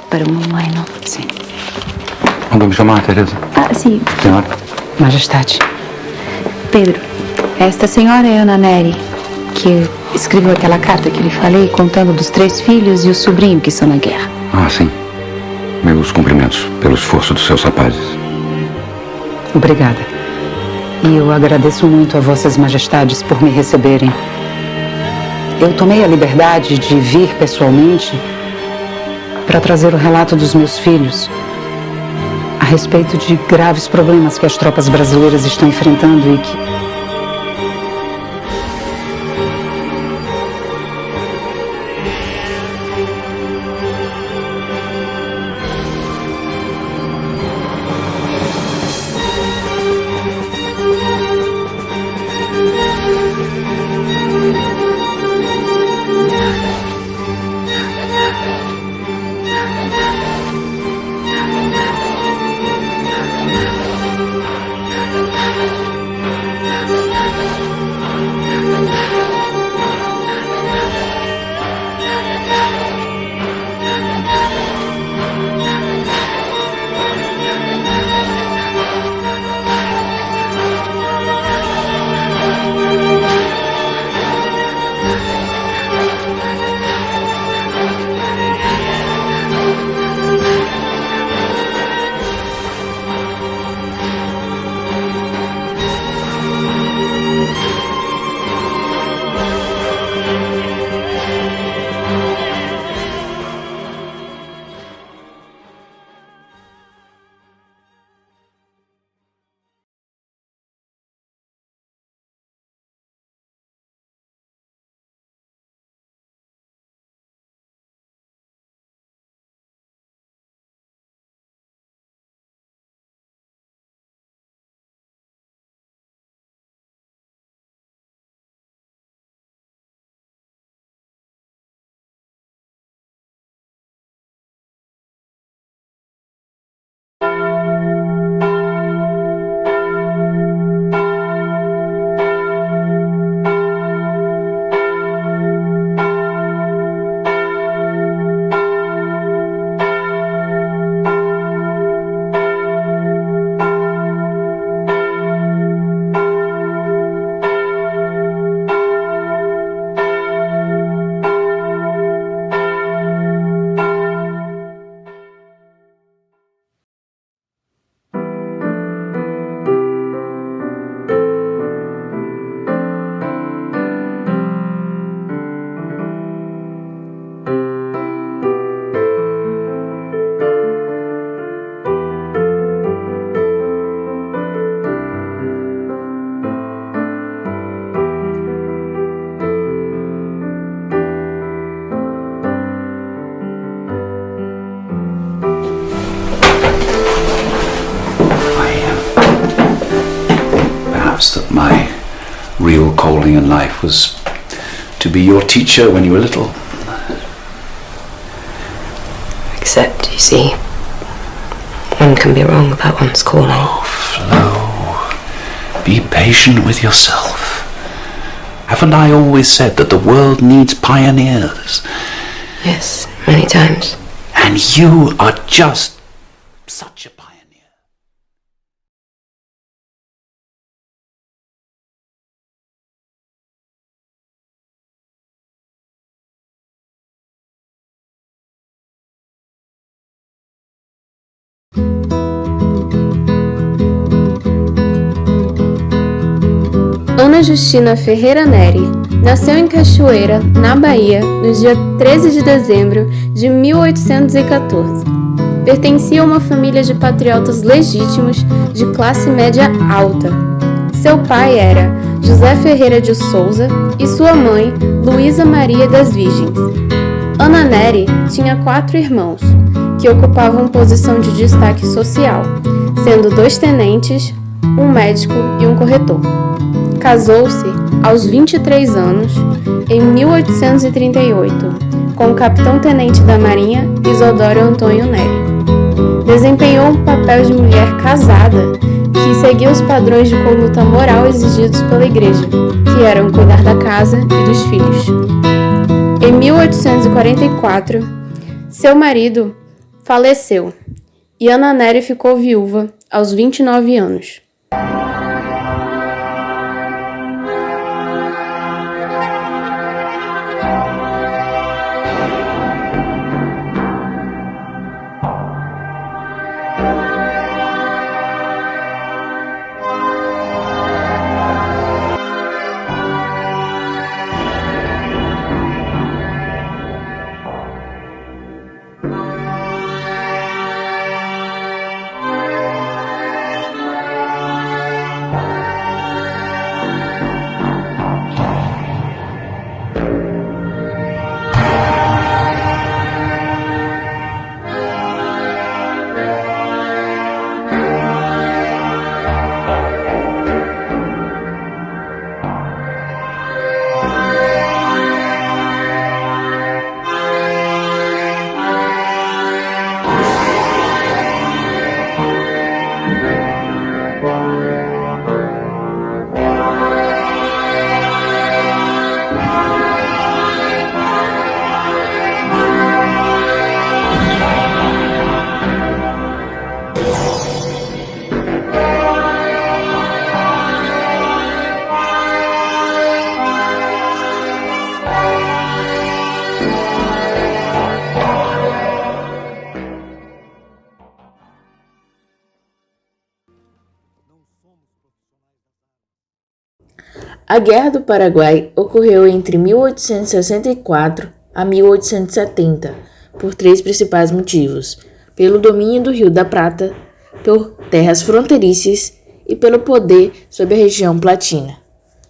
para uma mãe, não? Sim. Mandou me chamar, Teresa? Ah, sim. Senhora? Majestade. Pedro, esta senhora é Ana Neri, que escreveu aquela carta que lhe falei, contando dos 3 filhos e o sobrinho que estão na guerra. Ah, sim. Meus cumprimentos pelo esforço dos seus rapazes. Obrigada. E eu agradeço muito a vossas majestades por me receberem. Eu tomei a liberdade de vir pessoalmente para trazer o relato dos meus filhos a respeito de graves problemas que as tropas brasileiras estão enfrentando e que... That my real calling in life was to be your teacher when you were little. Except, you see, one can be wrong about one's calling. Oh, Flo, be patient with yourself. Haven't I always said that the world needs pioneers? Yes, many times. And you are just such a pioneer. Ana Justina Ferreira Neri nasceu em Cachoeira, na Bahia, no dia 13 de dezembro de 1814. Pertencia a uma família de patriotas legítimos de classe média alta. Seu pai era José Ferreira de Souza e sua mãe, Luísa Maria das Virgens. Ana Neri tinha 4 irmãos, que ocupavam posição de destaque social, sendo 2 tenentes, um médico e um corretor. Casou-se aos 23 anos, em 1838, com o capitão-tenente da Marinha Isidoro Antônio Neri. Desempenhou um papel de mulher casada que seguia os padrões de conduta moral exigidos pela Igreja, que eram cuidar da casa e dos filhos. Em 1844, seu marido faleceu e Ana Nery ficou viúva aos 29 anos. A Guerra do Paraguai ocorreu entre 1864 a 1870, por 3 principais motivos: pelo domínio do Rio da Prata, por terras fronteiriças e pelo poder sobre a região platina.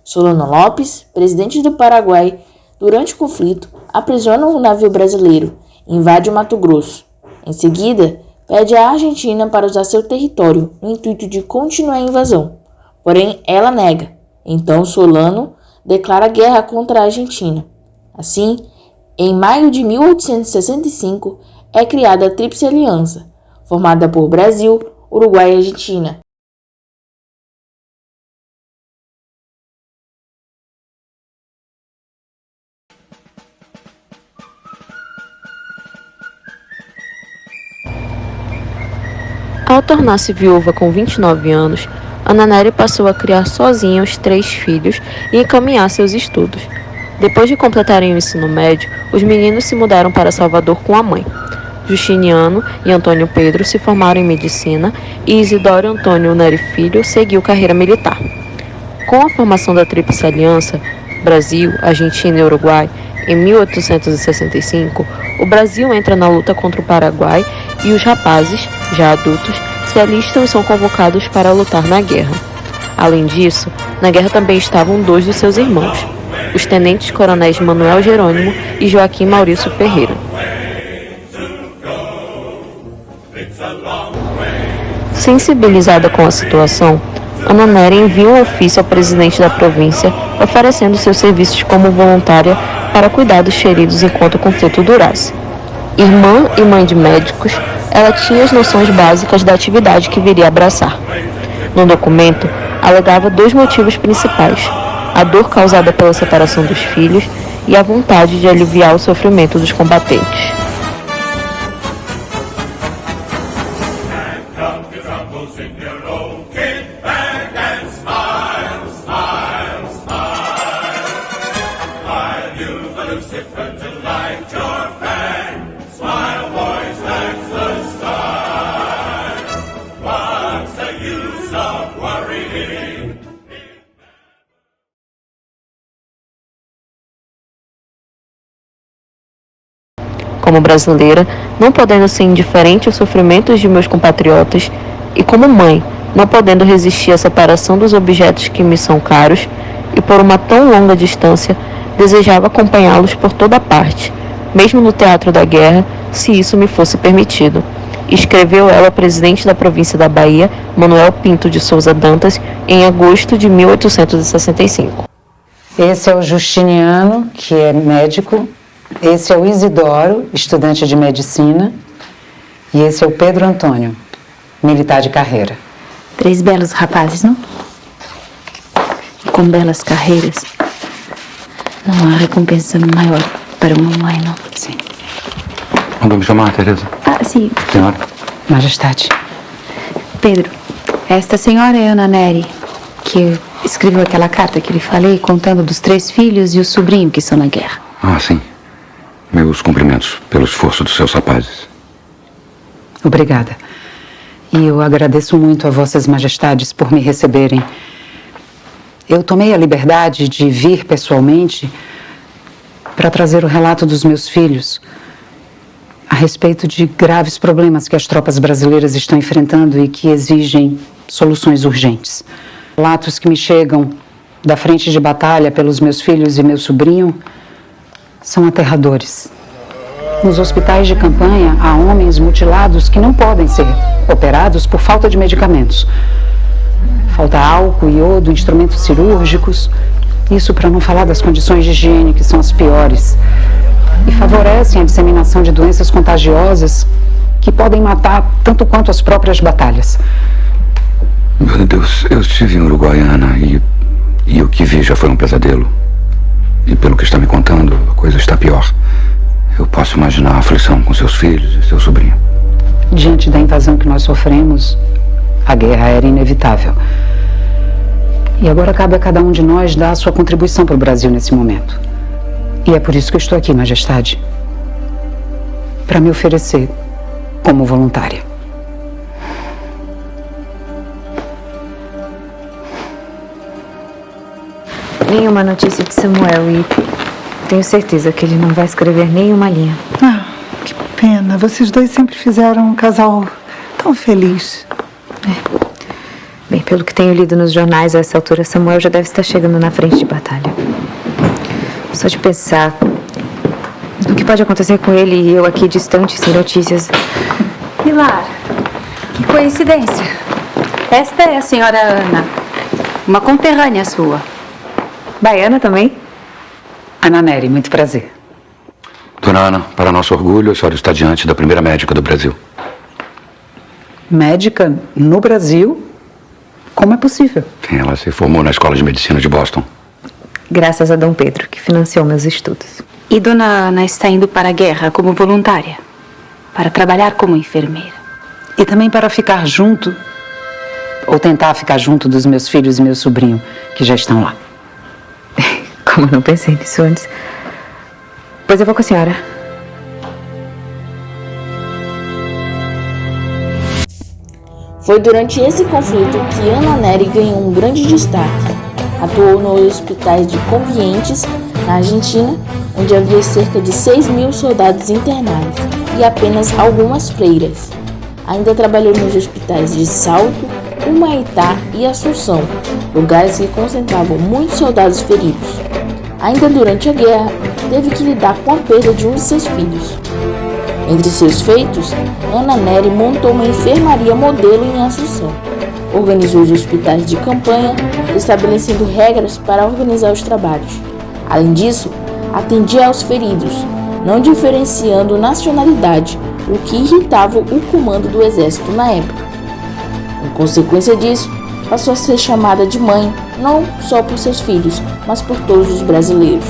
Solano Lopes, presidente do Paraguai, durante o conflito, aprisiona um navio brasileiro e invade o Mato Grosso. Em seguida, pede à Argentina para usar seu território no intuito de continuar a invasão, porém ela nega. Então Solano declara guerra contra a Argentina. Assim, em maio de 1865, é criada a Tríplice Aliança, formada por Brasil, Uruguai e Argentina. Ao tornar-se viúva com 29 anos, Ana Nery passou a criar sozinha os 3 filhos e encaminhar seus estudos. Depois de completarem o ensino médio, os meninos se mudaram para Salvador com a mãe. Justiniano e Antônio Pedro se formaram em medicina e Isidoro Antônio Nery Filho seguiu carreira militar. Com a formação da Tríplice Aliança, Brasil, Argentina e Uruguai, em 1865, o Brasil entra na luta contra o Paraguai e os rapazes, já adultos, se alistam e são convocados para lutar na guerra. Além disso, na guerra também estavam 2 dos seus irmãos, os tenentes-coronéis Manuel Jerônimo e Joaquim Maurício Ferreira. Sensibilizada com a situação, Ana Nery envia um ofício ao presidente da província oferecendo seus serviços como voluntária para cuidar dos feridos enquanto o conflito durasse. Irmã e mãe de médicos, ela tinha as noções básicas da atividade que viria a abraçar. No documento, alegava 2 motivos principais: a dor causada pela separação dos filhos e a vontade de aliviar o sofrimento dos combatentes. Como brasileira, não podendo ser indiferente aos sofrimentos de meus compatriotas, e como mãe, não podendo resistir à separação dos objetos que me são caros, e por uma tão longa distância, desejava acompanhá-los por toda parte, mesmo no teatro da guerra, se isso me fosse permitido. Escreveu ela ao presidente da província da Bahia, Manuel Pinto de Souza Dantas, em agosto de 1865. Esse é o Justiniano, que é médico. Esse é o Isidoro, estudante de medicina, e esse é o Pedro Antônio, militar de carreira. 3 belos rapazes, não? E com belas carreiras, não há recompensa maior para uma mãe, não? Sim. Mandou me chamar, Teresa? Ah, sim. Senhora? Majestade. Pedro, esta senhora é Ana Neri, que escreveu aquela carta que lhe falei, contando dos 3 filhos e o sobrinho que estão na guerra. Ah, sim. Meus cumprimentos pelo esforço dos seus rapazes. Obrigada. E eu agradeço muito a vossas majestades por me receberem. Eu tomei a liberdade de vir pessoalmente para trazer o relato dos meus filhos a respeito de graves problemas que as tropas brasileiras estão enfrentando e que exigem soluções urgentes. Relatos que me chegam da frente de batalha pelos meus filhos e meu sobrinho são aterradores. Nos hospitais de campanha, há homens mutilados que não podem ser operados por falta de medicamentos. Falta álcool, iodo, instrumentos cirúrgicos. Isso para não falar das condições de higiene, que são as piores. E favorecem a disseminação de doenças contagiosas que podem matar tanto quanto as próprias batalhas. Meu Deus, eu estive em Uruguaiana e o que vi já foi um pesadelo. E pelo que está me contando, a coisa está pior. Eu posso imaginar a aflição com seus filhos e seu sobrinho. Diante da invasão que nós sofremos, a guerra era inevitável. E agora cabe a cada um de nós dar a sua contribuição para o Brasil nesse momento. E é por isso que eu estou aqui, Majestade. Para me oferecer como voluntária. Nenhuma notícia de Samuel e tenho certeza que ele não vai escrever nenhuma linha. Ah, que pena. Vocês dois sempre fizeram um casal tão feliz. Bem, pelo que tenho lido nos jornais, a essa altura, Samuel já deve estar chegando na frente de batalha. Só de pensar no que pode acontecer com ele e eu aqui distante, sem notícias. Pilar, que coincidência. Esta é a senhora Ana, uma conterrânea sua. Baiana também? Ana Neri, muito prazer. Dona Ana, para nosso orgulho, a senhora está diante da primeira médica do Brasil. Médica no Brasil? Como é possível? Ela se formou na Escola de Medicina de Boston. Graças a Dom Pedro, que financiou meus estudos. E Dona Ana está indo para a guerra como voluntária, para trabalhar como enfermeira. E também para ficar junto, ou tentar ficar junto dos meus filhos e meu sobrinho, que já estão lá. Como eu não pensei nisso antes. Pois eu vou com a senhora. Foi durante esse conflito que Ana Neri ganhou um grande destaque. Atuou nos hospitais de Convientes, na Argentina, onde havia cerca de 6.000 soldados internados e apenas algumas freiras. Ainda trabalhou nos hospitais de Salto, Humaitá e Assunção, lugares que concentravam muitos soldados feridos. Ainda durante a guerra, teve que lidar com a perda de um de seus filhos. Entre seus feitos, Ana Neri montou uma enfermaria modelo em Assunção. Organizou os hospitais de campanha, estabelecendo regras para organizar os trabalhos. Além disso, atendia aos feridos, não diferenciando nacionalidade, o que irritava o comando do exército na época. Em consequência disso, passou a ser chamada de mãe, não só por seus filhos, mas por todos os brasileiros.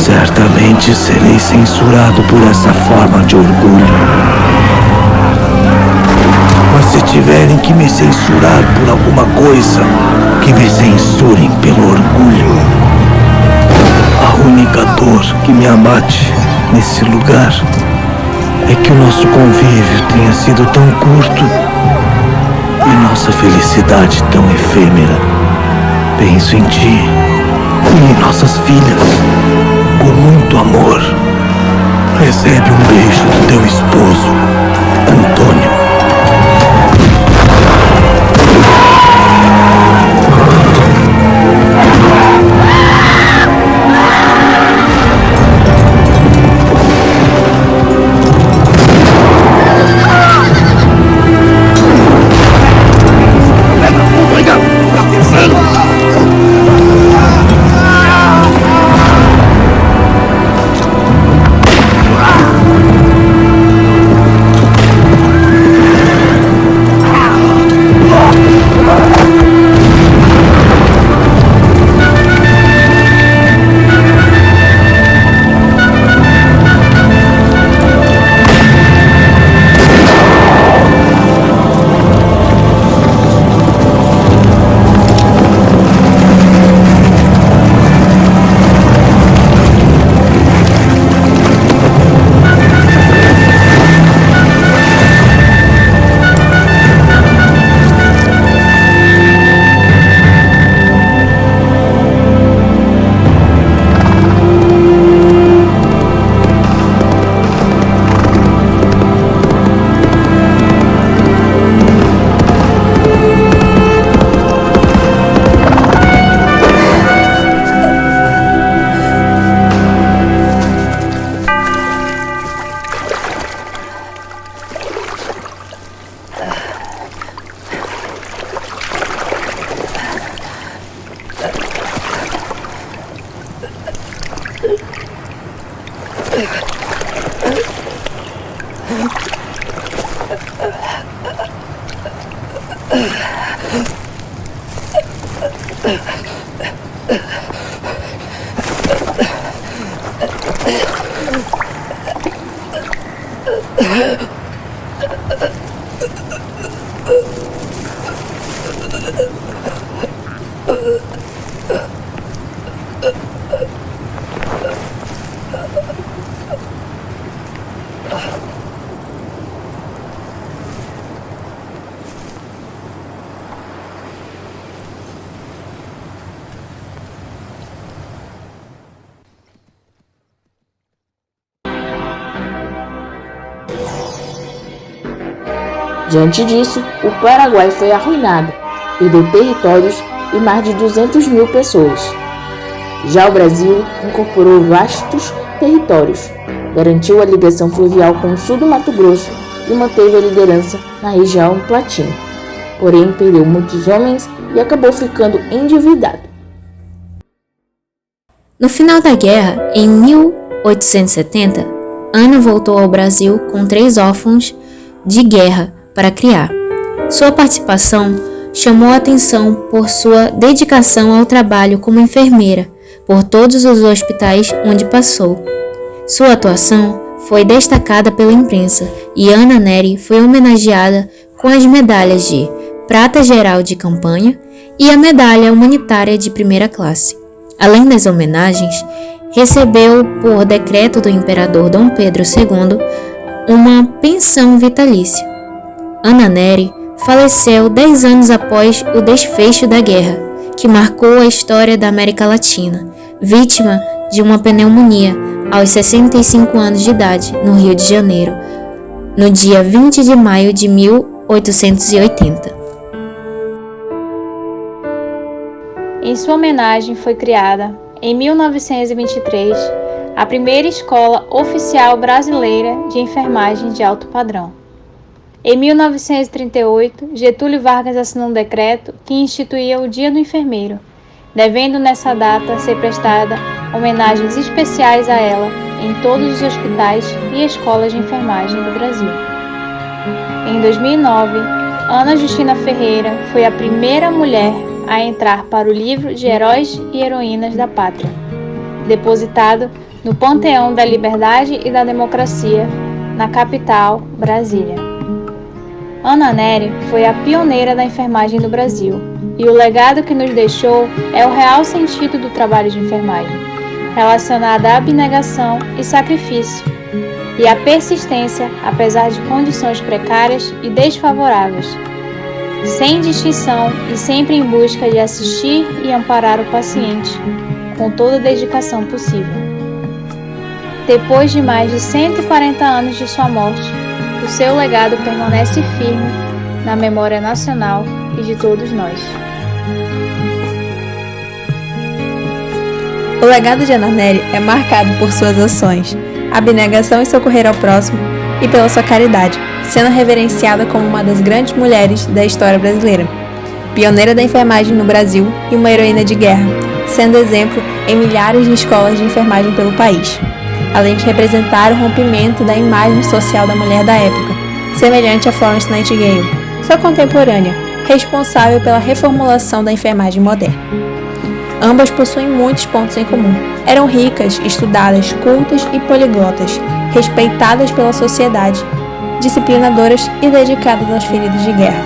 Certamente serei censurado por essa forma de orgulho. Mas se tiverem que me censurar por alguma coisa, que me censurem pelo orgulho. A única dor que me abate nesse lugar é que o nosso convívio tenha sido tão curto e nossa felicidade tão efêmera. Penso em ti e em nossas filhas, com muito amor. Recebe um beijo do teu esposo, Antônio. Diante disso, o Paraguai foi arruinado, perdeu territórios e mais de 200 mil pessoas. Já o Brasil incorporou vastos territórios, garantiu a ligação fluvial com o sul do Mato Grosso e manteve a liderança na região Platina. Porém, perdeu muitos homens e acabou ficando endividado. No final da guerra, em 1870, Ana voltou ao Brasil com 3 órfãos de guerra para criar. Sua participação chamou a atenção por sua dedicação ao trabalho como enfermeira por todos os hospitais onde passou. Sua atuação foi destacada pela imprensa e Ana Nery foi homenageada com as medalhas de Prata Geral de Campanha e a Medalha Humanitária de Primeira Classe. Além das homenagens, recebeu, por decreto do imperador Dom Pedro II, uma pensão vitalícia. Ana Nery faleceu 10 anos após o desfecho da guerra, que marcou a história da América Latina, vítima de uma pneumonia aos 65 anos de idade, no Rio de Janeiro, no dia 20 de maio de 1880. Em sua homenagem foi criada, em 1923, a primeira escola oficial brasileira de enfermagem de alto padrão. Em 1938, Getúlio Vargas assinou um decreto que instituía o Dia do Enfermeiro, devendo nessa data ser prestada homenagens especiais a ela em todos os hospitais e escolas de enfermagem do Brasil. Em 2009, Ana Justina Ferreira foi a primeira mulher a entrar para o livro de Heróis e Heroínas da Pátria, depositado no Panteão da Liberdade e da Democracia, na capital, Brasília. Ana Nery foi a pioneira da enfermagem do Brasil, e o legado que nos deixou é o real sentido do trabalho de enfermagem, relacionado à abnegação e sacrifício, e à persistência apesar de condições precárias e desfavoráveis. sem distinção e sempre em busca de assistir e amparar o paciente com toda a dedicação possível. Depois de mais de 140 anos de sua morte, o seu legado permanece firme na memória nacional e de todos nós. O legado de Ana Nery é marcado por suas ações, abnegação e socorrer ao próximo e pela sua caridade, sendo reverenciada como uma das grandes mulheres da história brasileira, pioneira da enfermagem no Brasil e uma heroína de guerra, sendo exemplo em milhares de escolas de enfermagem pelo país, além de representar o rompimento da imagem social da mulher da época, semelhante a Florence Nightingale, sua contemporânea, responsável pela reformulação da enfermagem moderna. Ambas possuem muitos pontos em comum. Eram ricas, estudadas, cultas e poliglotas, respeitadas pela sociedade, disciplinadoras e dedicadas aos feridos de guerra.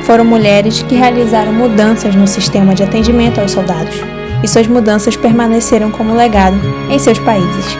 Foram mulheres que realizaram mudanças no sistema de atendimento aos soldados, e suas mudanças permaneceram como legado em seus países.